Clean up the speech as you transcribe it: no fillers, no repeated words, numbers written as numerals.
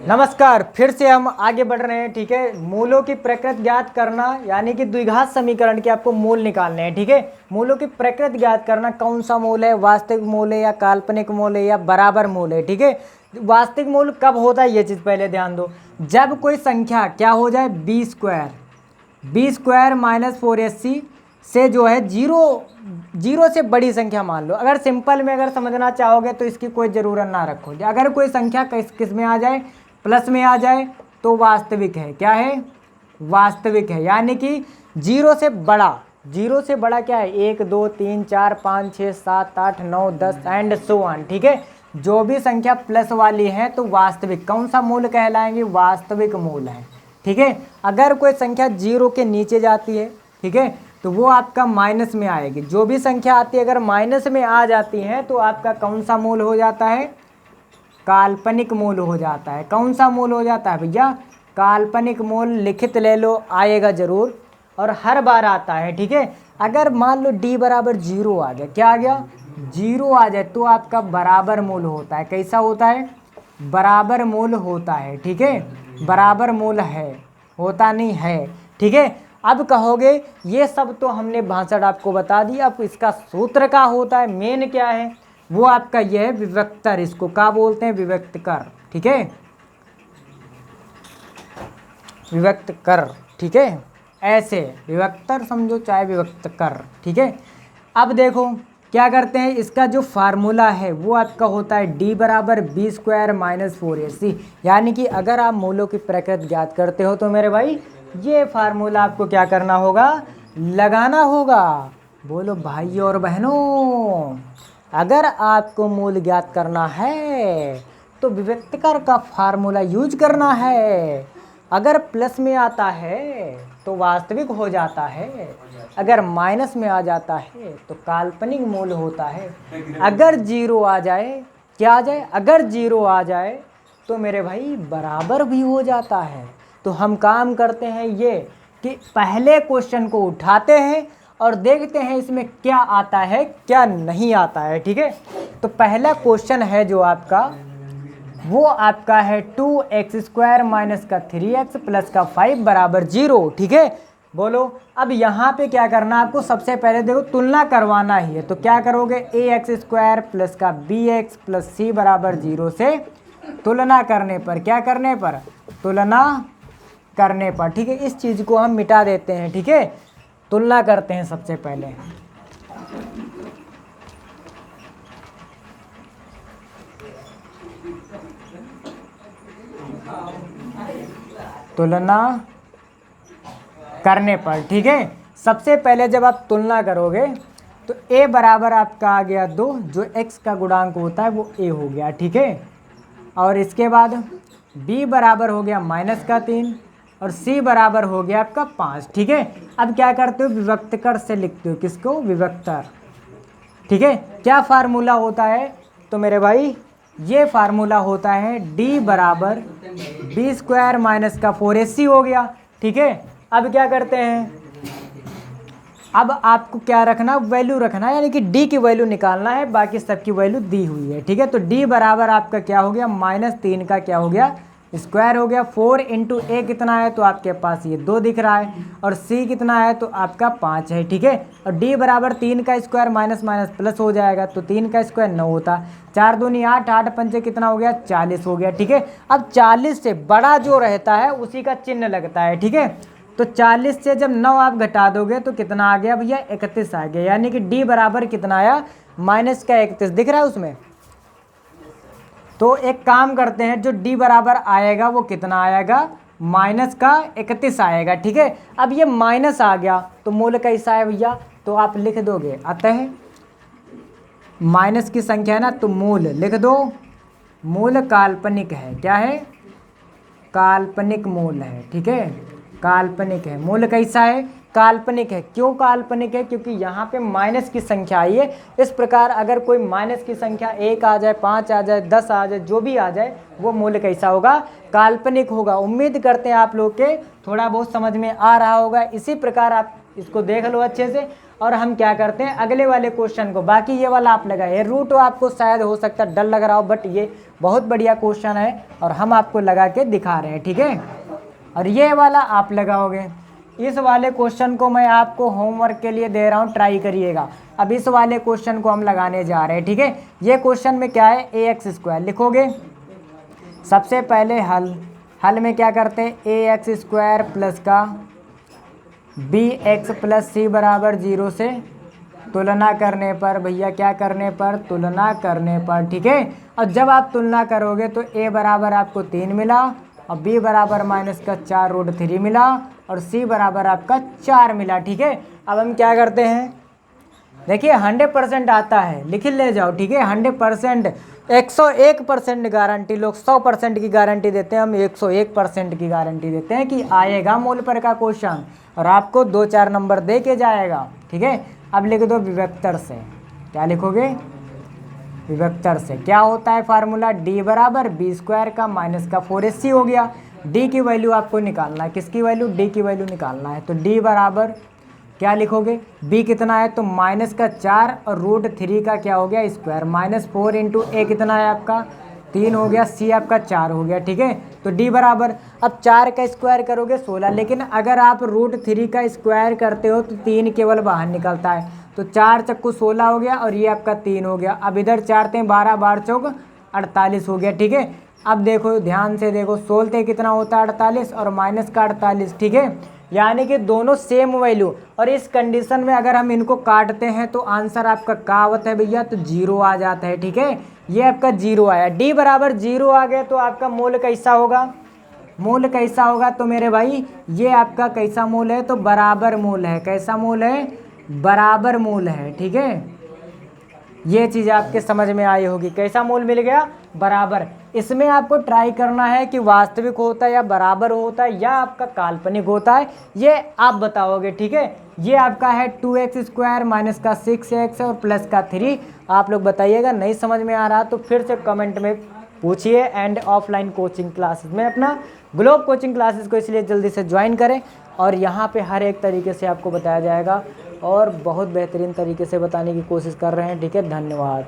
नमस्कार, फिर से हम आगे बढ़ रहे हैं। ठीक है, मूलों की प्रकृति ज्ञात करना यानी कि द्विघात समीकरण के आपको मूल निकालने हैं। ठीक है, मूलों की प्रकृति ज्ञात करना, कौन सा मूल है, वास्तविक मूल है या काल्पनिक मूल है या बराबर मूल है। ठीक है, वास्तविक मूल कब होता है ये चीज़ पहले ध्यान दो। जब कोई संख्या क्या हो जाए, बी स्क्वायर माइनस 4ac से जो है जीरो से बड़ी संख्या मान लो। अगर सिंपल में अगर समझना चाहोगे तो इसकी कोई ज़रूरत ना रखो। अगर कोई संख्या किस में आ जाए, प्लस में आ जाए तो वास्तविक है। क्या है? वास्तविक है। यानी कि जीरो से बड़ा क्या है, 1 2 3 4 5 6 7 8 9 10 एंड सो ऑन। ठीक है, जो भी संख्या प्लस वाली है तो वास्तविक, कौन सा मूल कहलाएंगे, वास्तविक मूल है। ठीक है, अगर कोई संख्या जीरो के नीचे जाती है, ठीक है, तो वो आपका माइनस में आएगी। जो भी संख्या आती है अगर माइनस में आ जाती है तो आपका कौन सा मूल हो जाता है, काल्पनिक मूल हो जाता है। कौन सा मूल हो जाता है भैया, काल्पनिक मूल। लिखित ले लो, आएगा जरूर और हर बार आता है। ठीक है, अगर मान लो d बराबर 0 आ गया, क्या आ गया, 0 आ जाए तो आपका बराबर मूल होता है। कैसा होता है, बराबर मूल होता है। ठीक है, बराबर मूल है, होता नहीं है। ठीक है, अब कहोगे ये सब तो हमने भाषण आपको बता दी, अब इसका सूत्र क्या होता है, मेन क्या है, वो आपका ये है विभक्तर। इसको क्या बोलते हैं, विभक्त कर। ठीक है, विभक्त कर। ठीक है, ऐसे विभक्तर समझो चाहे विभक्त कर। ठीक है, अब देखो क्या करते हैं, इसका जो फार्मूला है वो आपका होता है d बराबर बी स्क्वायर माइनस 4ac। यानी कि अगर आप मूलों की प्रकृति ज्ञात करते हो तो मेरे भाई ये फार्मूला आपको क्या करना होगा, लगाना होगा। बोलो भाई और बहनों, अगर आपको मूल ज्ञात करना है तो विभक्तकर का फार्मूला यूज करना है। अगर प्लस में आता है तो वास्तविक हो जाता है, अगर माइनस में आ जाता है तो काल्पनिक मूल होता है। अगर जीरो आ जाए, क्या आ जाए, अगर जीरो आ जाए तो मेरे भाई बराबर भी हो जाता है। तो हम काम करते हैं ये कि पहले क्वेश्चन को उठाते हैं और देखते हैं इसमें क्या आता है क्या नहीं आता है। ठीक है, तो पहला क्वेश्चन है जो आपका, वो आपका है 2x स्क्वायर माइनस का 3x प्लस का 5 बराबर 0। ठीक है, बोलो अब यहाँ पे क्या करना आपको, सबसे पहले देखो तुलना करवाना ही है। तो क्या करोगे, ax स्क्वायर प्लस का bx प्लस c बराबर 0 से तुलना करने पर, क्या करने पर, तुलना करने पर। ठीक है, इस चीज़ को हम मिटा देते हैं। ठीक है, तुलना करते हैं सबसे पहले। तुलना करने पर, ठीक है, सबसे पहले जब आप तुलना करोगे तो a बराबर आपका आ गया 2, जो x का गुणांक होता है वो a हो गया। ठीक है, और इसके बाद b बराबर हो गया माइनस का 3 और c बराबर हो गया आपका 5। ठीक है, अब क्या करते हो, विभक्तकर से लिखते हो, किसको, विभक्तर। ठीक है, क्या फार्मूला होता है, तो मेरे भाई ये फार्मूला होता है d बराबर बी स्क्वायर माइनस का 4ac हो गया। ठीक है, अब क्या करते हैं, अब आपको क्या रखना, वैल्यू रखना है, यानी कि d की वैल्यू निकालना है, बाकी सबकी वैल्यू दी हुई है। ठीक है, तो d बराबर आपका क्या हो गया, -3 का क्या हो गया, स्क्वायर हो गया। 4 इंटू ए कितना है, तो आपके पास ये 2 दिख रहा है, और c कितना है, तो आपका 5 है। ठीक है, और d बराबर 3 का स्क्वायर माइनस माइनस प्लस हो जाएगा, तो 3 का स्क्वायर 9 होता, 4 दूनी 8, 8 पंचे कितना हो गया, 40 हो गया। ठीक है, अब 40 से बड़ा जो रहता है उसी का चिन्ह लगता है। ठीक है, तो 40 से जब 9 आप घटा दोगे तो कितना आ गया भैया, 31 आ गया। यानी कि d बराबर कितना आया, माइनस का 31 दिख रहा है उसमें। तो एक काम करते हैं, जो d बराबर आएगा वो कितना आएगा, माइनस का 31 आएगा। ठीक है, अब ये माइनस आ गया तो मूल कैसा है भैया, तो आप लिख दोगे, अतः माइनस की संख्या है ना, तो मूल लिख दो, मूल काल्पनिक है। क्या है, काल्पनिक मूल है। ठीक है, काल्पनिक है, मूल कैसा है, काल्पनिक है। क्यों काल्पनिक है, क्योंकि यहाँ पे माइनस की संख्या आई है। इस प्रकार अगर कोई माइनस की संख्या 1 आ जाए, 5 आ जाए, 10 आ जाए, जो भी आ जाए, वो मूल कैसा होगा, काल्पनिक होगा। उम्मीद करते हैं आप लोग के थोड़ा बहुत समझ में आ रहा होगा। इसी प्रकार आप इसको देख लो अच्छे से। और हम क्या करते हैं अगले वाले क्वेश्चन को, बाकी ये वाला आप लगाए, रूट आपको शायद हो सकता है डर लग रहा हो, बट ये बहुत बढ़िया क्वेश्चन है और हम आपको लगा के दिखा रहे हैं, ठीक है। और ये वाला आप लगाओगे। इस वाले क्वेश्चन को मैं आपको होमवर्क के लिए दे रहा हूँ, ट्राई करिएगा। अब इस वाले क्वेश्चन को हम लगाने जा रहे हैं, ठीक है। ये क्वेश्चन में क्या है, ax² लिखोगे। सबसे पहले हल में क्या करते हैं, ax² प्लस का bx प्लस c बराबर 0 से तुलना करने पर, भैया क्या करने पर, तुलना करने पर, ठीक है। और जब आप तुलना करोगे तो a बराबर आपको 3 मिला और b बराबर -4√3 मिला और c बराबर आपका 4 मिला, ठीक है। अब हम क्या करते हैं, देखिए 100% आता है, लिख ले जाओ, ठीक है। 100%, 101% गारंटी, लोग 100% की गारंटी देते हैं, हम 101% की गारंटी देते हैं कि आएगा मोल पर का क्वेश्चन और आपको 2-4 नंबर दे के जाएगा, ठीक है। अब लिख दो विवेक्तर से, क्या लिखोगे, विवेक्तर से क्या होता है फार्मूला, d बराबर b² का माइनस का 4ac हो गया। d की वैल्यू आपको निकालना है, किसकी वैल्यू, d की वैल्यू निकालना है। तो d बराबर क्या लिखोगे, b कितना है तो -4 और √3 का क्या हो गया स्क्वायर, -4 इंटू a कितना है आपका 3 हो गया, c आपका 4 हो गया, ठीक है। तो d बराबर, अब 4 का स्क्वायर करोगे 16, लेकिन अगर आप √3 का स्क्वायर करते हो तो 3 केवल बाहर निकलता है, तो 4 चक्कू 16 हो गया और ये आपका 3 हो गया। अब इधर 4 × 12, 12 चौक 48 हो गया, ठीक है। अब देखो ध्यान से देखो, 16 कितना होता है 48 और माइनस का 48, ठीक है। यानी कि दोनों सेम वैल्यू, और इस कंडीशन में अगर हम इनको काटते हैं तो आंसर आपका क्या आवत है भैया, तो 0 आ जाता है, ठीक है। ये आपका 0 आया, d बराबर 0 आ गया तो आपका मोल कैसा होगा, मोल कैसा होगा, तो मेरे भाई ये आपका कैसा मोल है, तो बराबर मोल है, कैसा मोल है, बराबर मोल है, ठीक है। ये चीज़ आपके समझ में आई होगी, कैसा मोल मिल गया, बराबर। इसमें आपको ट्राई करना है कि वास्तविक होता है या बराबर होता है या आपका काल्पनिक होता है, ये आप बताओगे, ठीक है। ये आपका है 2x² माइनस का 6x और प्लस का 3, आप लोग बताइएगा। नहीं समझ में आ रहा तो फिर से कमेंट में पूछिए। एंड ऑफलाइन कोचिंग क्लासेस में अपना ग्लोब कोचिंग क्लासेस को इसलिए जल्दी से ज्वाइन करें, और यहाँ पे हर एक तरीके से आपको बताया जाएगा और बहुत बेहतरीन तरीके से बताने की कोशिश कर रहे हैं, ठीक है। धन्यवाद।